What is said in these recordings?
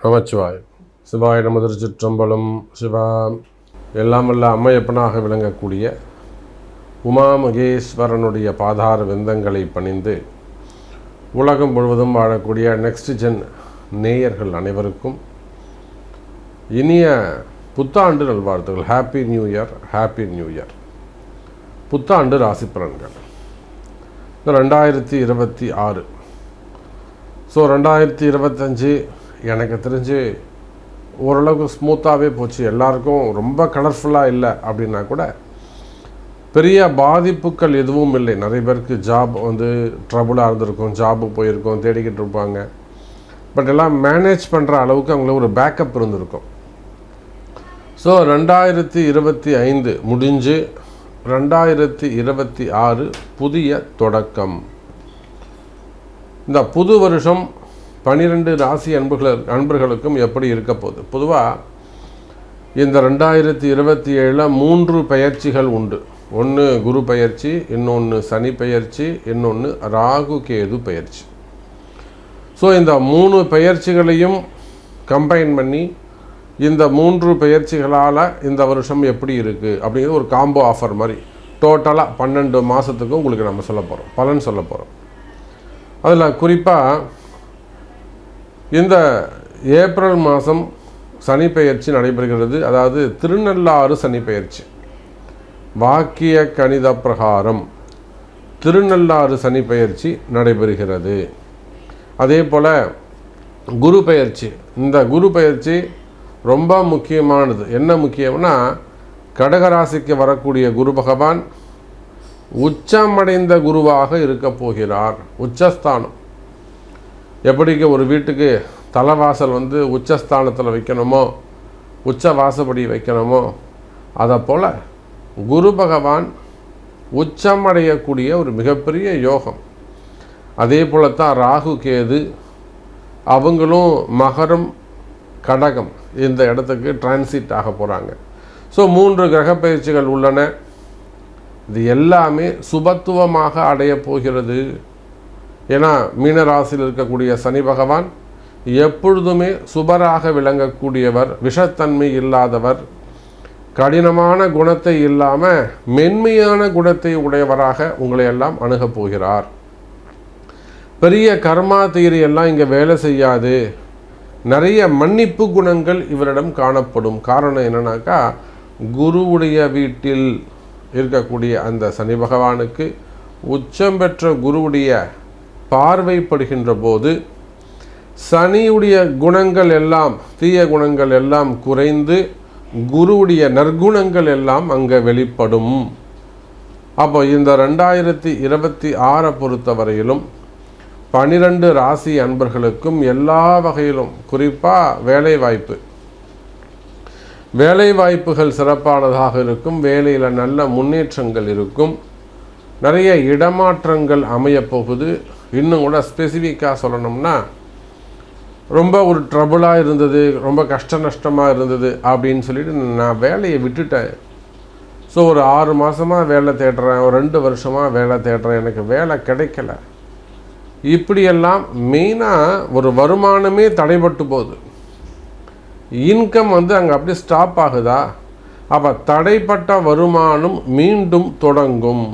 நமச்சிவாய். சிவாய நம. திருச்சிற்றம்பலம். சிவா. எல்லாம் வல்ல அம்மையப்பனாக விளங்கக்கூடிய உமா மகேஸ்வரனுடைய பாதார விந்தங்களை பணிந்து உலகம் முழுவதும் வாழக்கூடிய நெக்ஸ்ட் ஜென் நேயர்கள் அனைவருக்கும் இனிய புத்தாண்டு நல்வாழ்த்துக்கள். Happy new year, happy new year. புத்தாண்டு ராசி பலன்கள் 2026. ஸோ 2025 எனக்கு தெரிஞ்சு ஓரளவுக்கு ஸ்மூத்தாகவே போச்சு. எல்லாருக்கும் ரொம்ப கலர்ஃபுல்லாக இல்லை அப்படின்னா கூட பெரிய பாதிப்புகள் எதுவும் இல்லை. நிறைய பேருக்கு ஜாப் ட்ரபுளாக இருந்திருக்கும், ஜாபு போயிருக்கோம், தேடிக்கிட்டு இருப்பாங்க. பட் எல்லாம் மேனேஜ் பண்ணுற அளவுக்கு அவங்களுக்கு ஒரு பேக்கப் இருந்திருக்கும். ஸோ 2025 முடிஞ்சு 2026 புதிய தொடக்கம். இந்த புது வருஷம் 12 ராசி அன்பர்களுக்கும் எப்படி இருக்க போகுது? பொதுவாக இந்த 2027 3 பெயர்ச்சிகள் உண்டு. ஒன்று குரு பெயர்ச்சி, இன்னொன்று சனி பெயர்ச்சி, இன்னொன்று ராகு கேது பெயர்ச்சி. ஸோ இந்த 3 பெயர்ச்சிகளையும் கம்பைன் பண்ணி இந்த 3 பெயர்ச்சிகளால் இந்த வருஷம் எப்படி இருக்குது அப்படிங்கிறது ஒரு காம்போ ஆஃபர் மாதிரி டோட்டலாக 12 மாதத்துக்கும் உங்களுக்கு நம்ம சொல்ல போகிறோம், பலன் சொல்ல போகிறோம். அதில் குறிப்பாக இந்த ஏப்ரல் மாதம் சனி பெயர்ச்சி நடைபெறுகிறது. அதாவது திருநள்ளாறு சனி பெயர்ச்சி. வாக்கிய கணித பிரகாரம் திருநள்ளாறு சனி பெயர்ச்சி நடைபெறுகிறது. அதே போல் குரு பெயர்ச்சி. இந்த குரு பெயர்ச்சி ரொம்ப முக்கியமானது. என்ன முக்கியம்னா, கடகராசிக்கு வரக்கூடிய குரு பகவான் உச்சமடைந்த குருவாக இருக்க போகிறார். உச்சஸ்தானம். எப்படிக்கு ஒரு வீட்டுக்கு தலைவாசல் உச்சஸ்தானத்தில் வைக்கணுமோ, உச்ச வாசப்படி வைக்கணுமோ, அதை போல் குரு பகவான் உச்சமடையக்கூடிய ஒரு மிகப்பெரிய யோகம். அதே போல தான் ராகு கேது, அவங்களும் மகரம் கடகம் இந்த இடத்துக்கு டிரான்சிட் ஆக போகிறாங்க. ஸோ 3 கிரக பயிற்சிகள் உள்ளன. இது எல்லாமே சுபத்துவமாக அடைய போகிறது. ஏன்னா மீனராசியில் இருக்கக்கூடிய சனி பகவான் எப்பொழுதுமே சுபராக விளங்கக்கூடியவர், விஷத்தன்மை இல்லாதவர், கடினமான குணத்தை இல்லாமல் மென்மையான குணத்தை உடையவராக உங்களை எல்லாம் அணுகப் போகிறார். பெரிய கர்மா தீரி எல்லாம் இங்கே வேலை செய்யாது. நிறைய மன்னிப்பு குணங்கள் இவரிடம் காணப்படும். காரணம் என்னன்னாக்கா, குருவுடைய வீட்டில் இருக்கக்கூடிய அந்த சனி பகவானுக்கு உச்சம் பெற்ற குருவுடைய பார்வைப்படுகின்ற போது சனியுடைய குணங்கள் எல்லாம், தீய குணங்கள் எல்லாம் குறைந்து குருவுடைய நற்குணங்கள் எல்லாம் அங்கே வெளிப்படும். அப்போ இந்த 2026 பொறுத்தவரையிலும் 12 ராசி அன்பர்களுக்கும் எல்லா வகையிலும், குறிப்பாக வேலை வாய்ப்புகள் சிறப்பானதாக இருக்கும். வேலையில் நல்ல முன்னேற்றங்கள் இருக்கும். நிறைய இடமாற்றங்கள் அமையப்போகுது. இன்னும் கூட ஸ்பெசிஃபிக்காக சொல்லணும்னா, ரொம்ப ஒரு ட்ரபுளாக இருந்தது, ரொம்ப கஷ்ட நஷ்டமாக இருந்தது அப்படின்னு சொல்லிட்டு நான் வேலையை விட்டுட்டேன். ஸோ ஒரு 6 மாதமாக வேலை தேடுறேன், ஒரு 2 வருஷமாக வேலை தேடுறேன், எனக்கு வேலை கிடைக்கல. இப்படியெல்லாம் மெயினாக ஒரு வருமானமே தடைபட்டு போகுது. இன்கம் அங்கே அப்படியே ஸ்டாப் ஆகுதா? அப்போ தடைப்பட்ட வருமானம் மீண்டும் தொடங்கும்.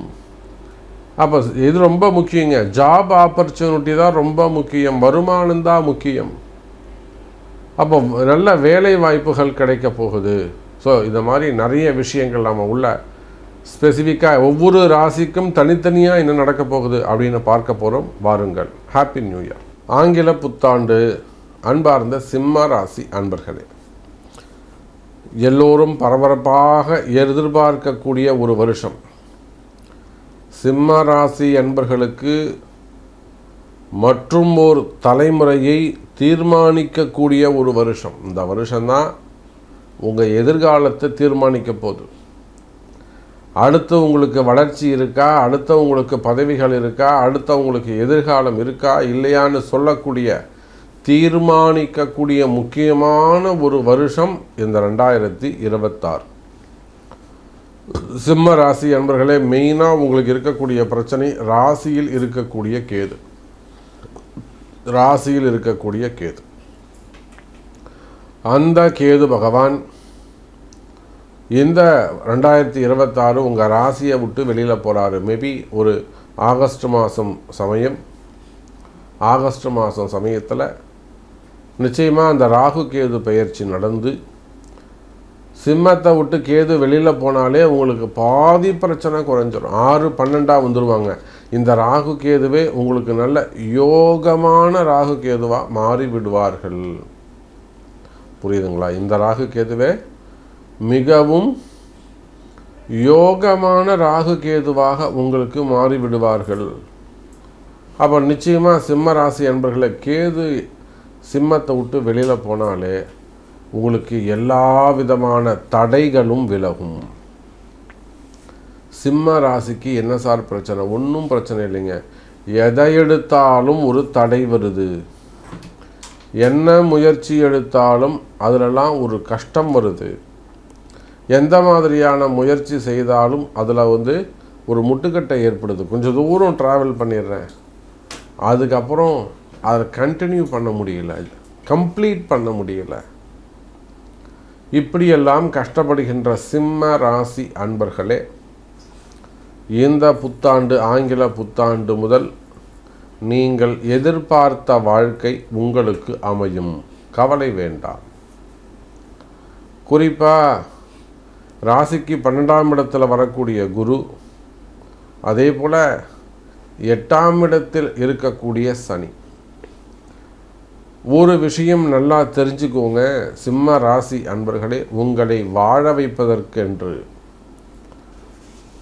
அப்போ இது ரொம்ப முக்கியங்க. ஜாப் ஆப்பர்ச்சுனிட்டி தான் ரொம்ப முக்கியம், வருமானம் தான் முக்கியம். அப்போ நல்ல வேலை வாய்ப்புகள் கிடைக்க போகுது. ஸோ இந்த மாதிரி நிறைய விஷயங்கள் நம்ம உள்ள ஸ்பெசிஃபிக்காக ஒவ்வொரு ராசிக்கும் தனித்தனியாக என்ன நடக்க போகுது அப்படின்னு பார்க்க போகிறோம். வாருங்கள். Happy new year. ஆங்கில புத்தாண்டு. அன்பார்ந்த சிம்ம ராசி அன்பர்களே, எல்லோரும் பரபரப்பாக எதிர்பார்க்கக்கூடிய ஒரு வருஷம். சிம்ம ராசி அன்பர்களுக்கு மற்றும் ஒரு தலைமுறையை தீர்மானிக்கக்கூடிய ஒரு வருஷம். இந்த வருஷம்தான் உங்கள் எதிர்காலத்தை தீர்மானிக்க போகுது. அடுத்து உங்களுக்கு வளர்ச்சி இருக்கா, அடுத்த உங்களுக்கு பதவிகள் இருக்கா, அடுத்த உங்களுக்கு எதிர்காலம் இருக்கா இல்லையான்னு சொல்லக்கூடிய, தீர்மானிக்கக்கூடிய முக்கியமான ஒரு வருஷம் இந்த 2026. சிம்ம ராசி அன்பர்களே, மெயினாக உங்களுக்கு இருக்கக்கூடிய பிரச்சனை ராசியில் இருக்கக்கூடிய கேது. அந்த கேது பகவான் இந்த 2026 உங்கள் ராசியை விட்டு வெளியில் போகிறாரு. மேபி ஒரு ஆகஸ்ட் மாதம் சமயத்தில் நிச்சயமாக அந்த ராகு கேது பெயர்ச்சி நடந்து சிம்மத்தை விட்டு கேது வெளியில் போனாலே உங்களுக்கு பாதி பிரச்சனை குறைஞ்சிரும். 6-12 வந்துடுவாங்க. இந்த ராகு கேதுவே உங்களுக்கு நல்ல யோகமான ராகு கேதுவாக மாறி விடுவார்கள். புரியுதுங்களா? இந்த ராகு கேதுவே மிகவும் யோகமான ராகு கேதுவாக உங்களுக்கு மாறி விடுவார்கள். அப்போ நிச்சயமாக சிம்ம ராசி அன்பர்களை கேது சிம்மத்தை விட்டு வெளியில் போனாலே உங்களுக்கு எல்லா விதமான தடைகளும் விலகும். சிம்ம ராசிக்கு என்ன சார் பிரச்சனை? ஒன்றும் பிரச்சனை இல்லைங்க. எதை எடுத்தாலும் ஒரு தடை வருது. என்ன முயற்சி எடுத்தாலும் அதிலெல்லாம் ஒரு கஷ்டம் வருது. எந்த மாதிரியான முயற்சி செய்தாலும் அதில் ஒரு முட்டுக்கட்டை ஏற்படுது. கொஞ்சம் தூரம் ட்ராவல் பண்ணிடுறேன், அதுக்கப்புறம் அதை கண்டினியூ பண்ண முடியல, கம்ப்ளீட் பண்ண முடியல. இப்படியெல்லாம் கஷ்டப்படுகின்ற சிம்ம ராசி அன்பர்களே, இந்த புத்தாண்டு ஆங்கில புத்தாண்டு முதல் நீங்கள் எதிர்பார்த்த வாழ்க்கை உங்களுக்கு அமையும். கவலை வேண்டாம். குறிப்பாக ராசிக்கு 12ஆம் இடத்தில் வரக்கூடிய குரு, அதே போல் 8ஆம் இடத்தில் இருக்கக்கூடிய சனி. ஒரு விஷயம் நல்லா தெரிஞ்சுக்கோங்க சிம்ம ராசி அன்பர்களே, உங்களை வாழ வைப்பதற்கென்று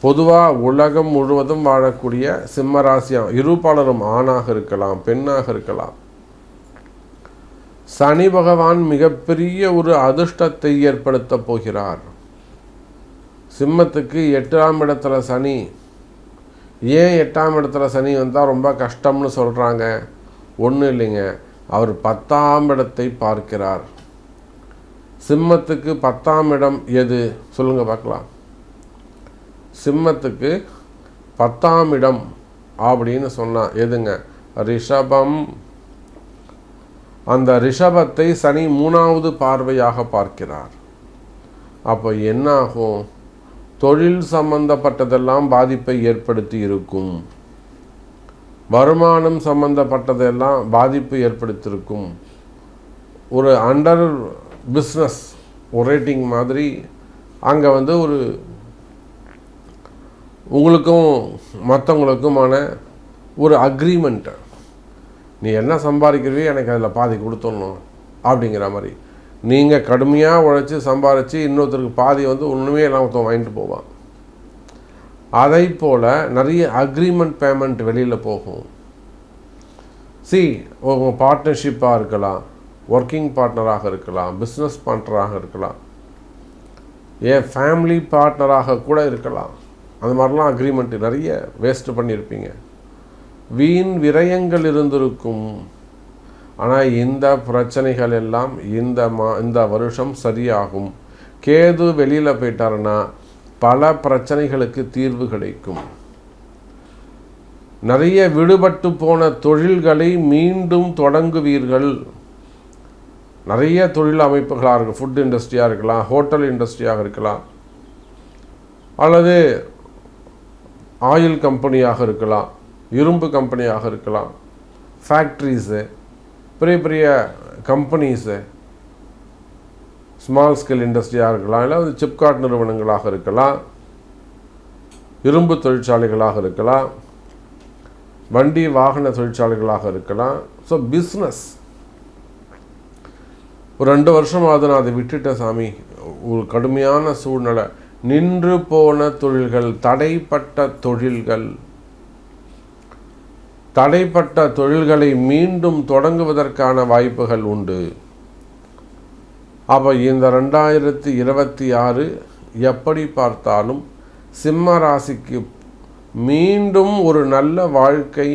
பொதுவாக உலகம் முழுவதும் வாழக்கூடிய சிம்ம ராசி இருப்பாளரும் ஆணாக இருக்கலாம், பெண்ணாக இருக்கலாம். சனி பகவான் மிகப்பெரிய ஒரு அதிர்ஷ்டத்தை ஏற்படுத்த போகிறார். சிம்மத்துக்கு 8ஆம் இடத்துல சனி. ஏன் 8ஆம் இடத்துல சனி வந்தால் ரொம்ப கஷ்டம்னு சொல்கிறாங்க? ஒன்றும் இல்லைங்க, அவர் 10ஆம் இடத்தை பார்க்கிறார். சிம்மத்துக்கு 10ஆம் இடம் எது சொல்லுங்க பார்க்கலாம். சிம்மத்துக்கு 10ஆம் இடம் அப்படின்னு சொன்னால் எதுங்க? ரிஷபம். அந்த ரிஷபத்தை சனி 3வது பார்வையாக பார்க்கிறார். அப்போ என்ன ஆகும்? தொழில் சம்பந்தப்பட்டதெல்லாம் பாதிப்பை ஏற்படுத்தி இருக்கும். வருமானம் சம்பந்தப்பட்டதெல்லாம் பாதிப்பு ஏற்படுத்தியிருக்கும். ஒரு அண்டர் பிஸ்னஸ் ரேட்டிங் மாதிரி அங்கே ஒரு உங்களுக்கும் மற்றவங்களுக்குமான ஒரு அக்ரிமெண்ட். நீ என்ன சம்பாதிக்கிறவே எனக்கு அதில் பாதி கொடுத்துடணும் அப்படிங்கிற மாதிரி. நீங்கள் கடுமையாக உழைச்சி சம்பாதிச்சு இன்னொருத்தருக்கு பாதி ஒன்றுமே எல்லாம் ஒருத்தன் வாங்கிட்டு போவான். அதை போல் நிறைய அக்ரிமெண்ட் பேமெண்ட் வெளியில் போகும். உங்கள் பார்ட்னர்ஷிப்பாக இருக்கலாம், ஒர்க்கிங் பார்ட்னராக இருக்கலாம், பிஸ்னஸ் பார்ட்னராக இருக்கலாம், ஏன் ஃபேமிலி பார்ட்னராக கூட இருக்கலாம். அந்த மாதிரிலாம் அக்ரிமெண்ட் நிறைய வேஸ்ட்டு பண்ணியிருப்பீங்க. வீண் விரயங்கள் இருந்திருக்கும். ஆனால் இந்த பிரச்சனைகள் எல்லாம் இந்த வருஷம் சரியாகும். கேது வெளியில் போயிட்டாருன்னா பல பிரச்சனைகளுக்கு தீர்வு கிடைக்கும். நிறைய விடுபட்டு போன தொழில்களை மீண்டும் தொடங்குவீர்கள். நிறைய தொழில் அமைப்புகளாக இருக்குது. ஃபுட் இண்டஸ்ட்ரியாக இருக்கலாம், ஹோட்டல் இண்டஸ்ட்ரியாக இருக்கலாம், அல்லது ஆயில் கம்பெனியாக இருக்கலாம், இரும்பு கம்பெனியாக இருக்கலாம், ஃபேக்ட்ரிஸு, பெரிய பெரிய கம்பெனிஸு, ஸ்மால் ஸ்கேல் இண்டஸ்ட்ரியாக இருக்கலாம், இல்லை சிப்காட் நிறுவனங்களாக இருக்கலாம், இரும்பு தொழிற்சாலைகளாக இருக்கலாம், வண்டி வாகன தொழிற்சாலைகளாக இருக்கலாம். ஸோ பிஸ்னஸ் ஒரு 2 வருஷமாவது நான் அதை விட்டுட்டேன் சாமி, ஒரு கடுமையான சூழ்நிலை, நின்று போன தொழில்கள், தடைப்பட்ட தொழில்களை மீண்டும் தொடங்குவதற்கான வாய்ப்புகள் உண்டு. அப்போ இந்த 2026 எப்படி பார்த்தாலும் சிம்ம ராசிக்கு மீண்டும் ஒரு நல்ல வாழ்க்கை.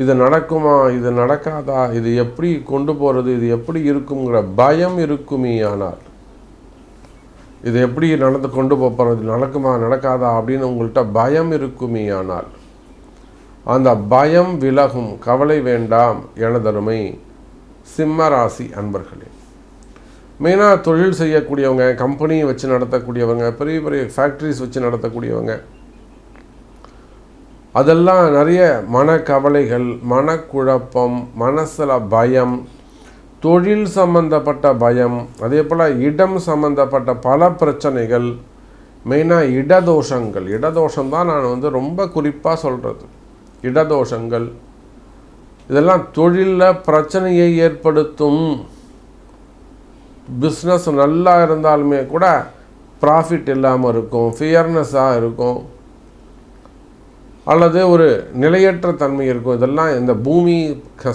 இது நடக்குமா, இது நடக்காதா, இது எப்படி கொண்டு போகிறது, இது எப்படி இருக்குங்கிற பயம் இருக்குமே. ஆனால் இது எப்படி கொண்டு போகிறது, நடக்குமா நடக்காதா அப்படின்னு உங்கள்கிட்ட பயம் இருக்குமே. ஆனால் அந்த பயம் விலகும். கவலை வேண்டாம் எனதருமை சிம்ம ராசி அன்பர்களே. மெயினாக தொழில் செய்யக்கூடியவங்க, கம்பெனியை வச்சு நடத்தக்கூடியவங்க, பெரிய பெரிய ஃபேக்ட்ரிஸ் வச்சு நடத்தக்கூடியவங்க, அதெல்லாம் நிறைய மனக்கவலைகள், மனக்குழப்பம், மனசில் பயம், தொழில் சம்பந்தப்பட்ட பயம், அதே போல் இடம் சம்பந்தப்பட்ட பல பிரச்சனைகள், மெயினாக இடதோஷங்கள். இடதோஷம்தான் நான் ரொம்ப குறிப்பாக சொல்கிறது. இடதோஷங்கள் இதெல்லாம் தொழிலில் பிரச்சனையை ஏற்படுத்தும். பிஸ்னஸ் நல்லா இருந்தாலுமே கூட ப்ராஃபிட் இல்லாமல் இருக்கும், ஃபியர்னஸாக இருக்கும், அல்லது ஒரு நிலையற்ற தன்மை இருக்கும். இதெல்லாம் இந்த பூமி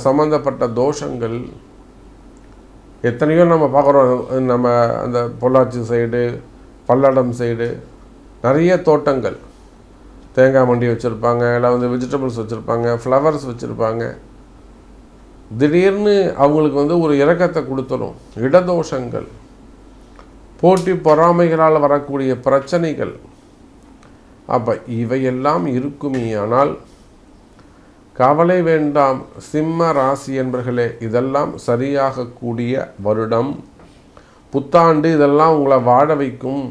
சம்பந்தப்பட்ட தோஷங்கள். எத்தனையோ நம்ம பார்க்குறோம். நம்ம அந்த பொள்ளாச்சி சைடு, பல்லடம் சைடு நிறைய தோட்டங்கள், தேங்காய் மண்டி வச்சுருப்பாங்க, இல்லை வெஜிடபிள்ஸ் வச்சுருப்பாங்க, ஃப்ளவர்ஸ் வச்சுருப்பாங்க. திடீர்னு அவங்களுக்கு ஒரு இரக்கத்தை கொடுத்துரும். இடதோஷங்கள், போட்டி பொறாமைகளால் வரக்கூடிய பிரச்சனைகள். அப்போ இவையெல்லாம் இருக்குமே. ஆனால் கவலை வேண்டாம் சிம்ம ராசி என்பர்களே. இதெல்லாம் சரியாகக்கூடிய வருடம், புத்தாண்டு, இதெல்லாம் உங்களை வாழ வைக்கும்.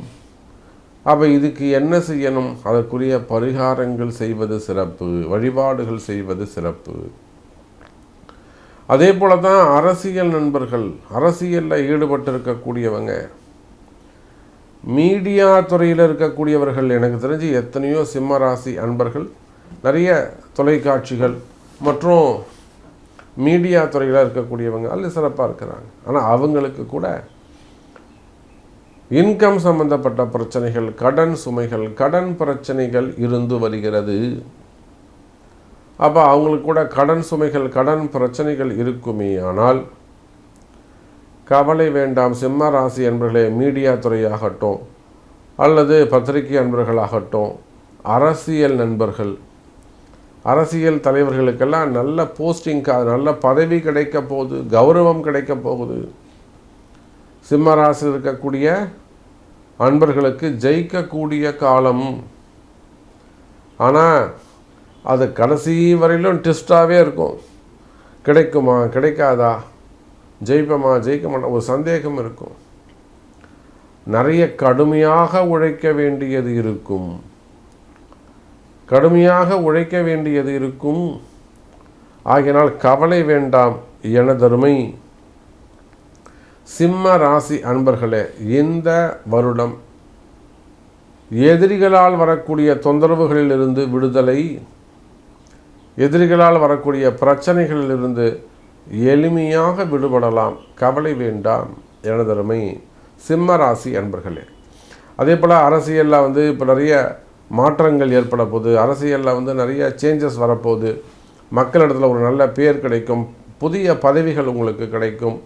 அப்போ இதுக்கு என்ன செய்யணும்? அதற்குரிய பரிகாரங்கள் செய்வது சிறப்பு, வழிபாடுகள் செய்வது சிறப்பு. அதே போல தான் அரசியல் நண்பர்கள், அரசியலில் ஈடுபட்டிருக்கக்கூடியவங்க, மீடியா துறையில் இருக்கக்கூடியவர்கள். எனக்கு தெரிஞ்சு எத்தனையோ சிம்ம ராசி அன்பர்கள் நிறைய தொலைக்காட்சிகள் மற்றும் மீடியா துறையில் இருக்கக்கூடியவங்க அதில் சிறப்பாக இருக்கிறாங்க. ஆனால் அவங்களுக்கு கூட இன்கம் சம்பந்தப்பட்ட பிரச்சனைகள், கடன் சுமைகள், கடன் பிரச்சனைகள் இருந்து வருகிறது. அப்போ அவங்களுக்கு கூட கடன் சுமைகள், கடன் பிரச்சனைகள் இருக்குமே. ஆனால் கவலை வேண்டாம் சிம்ம ராசி அன்பர்களே. மீடியா துறையாகட்டும், அல்லது பத்திரிகை அன்பர்களாகட்டும், அரசியல் நண்பர்கள், அரசியல் தலைவர்களுக்கெல்லாம் நல்ல போஸ்டிங்காக நல்ல பதவி கிடைக்க போகுது, கௌரவம் கிடைக்க போகுது. சிம்ம ராசியில் இருக்கக்கூடிய அன்பர்களுக்கு ஜெயிக்கக்கூடிய காலம். ஆனால் அது கடைசி வரையிலும் ட்விஸ்டாகவே இருக்கும். கிடைக்குமா, கிடைக்காதா, ஜெயிப்போமா, ஜெயிக்க மாட்டோம், ஒரு சந்தேகம் இருக்கும். நிறைய கடுமையாக உழைக்க வேண்டியது இருக்கும், கடுமையாக உழைக்க வேண்டியது இருக்கும். ஆகையினால் கவலை வேண்டாம் எனதருமை சிம்ம ராசி அன்பர்களே. இந்த வருடம் எதிரிகளால் வரக்கூடிய தொந்தரவுகளிலிருந்து விடுதலை, எதிரிகளால் வரக்கூடிய பிரச்சனைகளிலிருந்து எளிமையாக விடுபடலாம். கவலை வேண்டாம் எனதருமை சிம்ம ராசி அன்பர்களே. அதே போல் அரசியலில் இப்போ நிறைய மாற்றங்கள் ஏற்பட போகுது. அரசியலில் நிறைய சேஞ்சஸ் வரப்போகுது. மக்களிடத்தில் ஒரு நல்ல பேர் கிடைக்கும், புதிய பதவிகள் உங்களுக்கு கிடைக்கும்.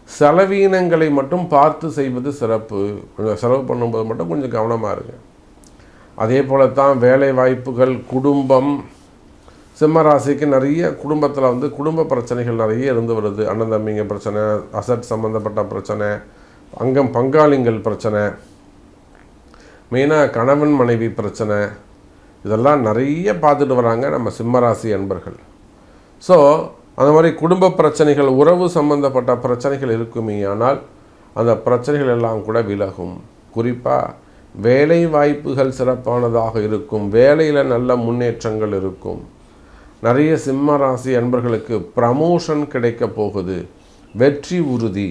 செலவீனங்களை மட்டும் பார்த்து செய்வது சிறப்பு. கொஞ்சம் செலவு பண்ணும்போது மட்டும் கொஞ்சம் கவனமாக இருங்க. அதே போல தான் வேலை வாய்ப்புகள், குடும்பம். சிம்ம ராசிக்கு நிறைய குடும்பத்தில் குடும்ப பிரச்சனைகள் நிறைய இருந்து வருது. அண்ணன் தம்பிங்க பிரச்சனை, அசட் சம்மந்தப்பட்ட பிரச்சனை, அங்கம் பங்காளிங்கள் பிரச்சனை, மெயினாக கணவன் மனைவி பிரச்சனை, இதெல்லாம் நிறைய பார்த்துட்டு வராங்க நம்ம சிம்மராசி அன்பர்கள். ஸோ அந்த மாதிரி குடும்ப பிரச்சனைகள், உறவு சம்பந்தப்பட்ட பிரச்சனைகள் இருக்குமே. ஆனால் அந்த பிரச்சனைகள் எல்லாம் கூட விலகும். குறிப்பாக வேலை வாய்ப்புகள் சிறப்பானதாக இருக்கும், வேலையில் நல்ல முன்னேற்றங்கள் இருக்கும். நிறைய சிம்ம ராசி அன்பர்களுக்கு ப்ரமோஷன் கிடைக்க போகுது, வெற்றி உறுதி.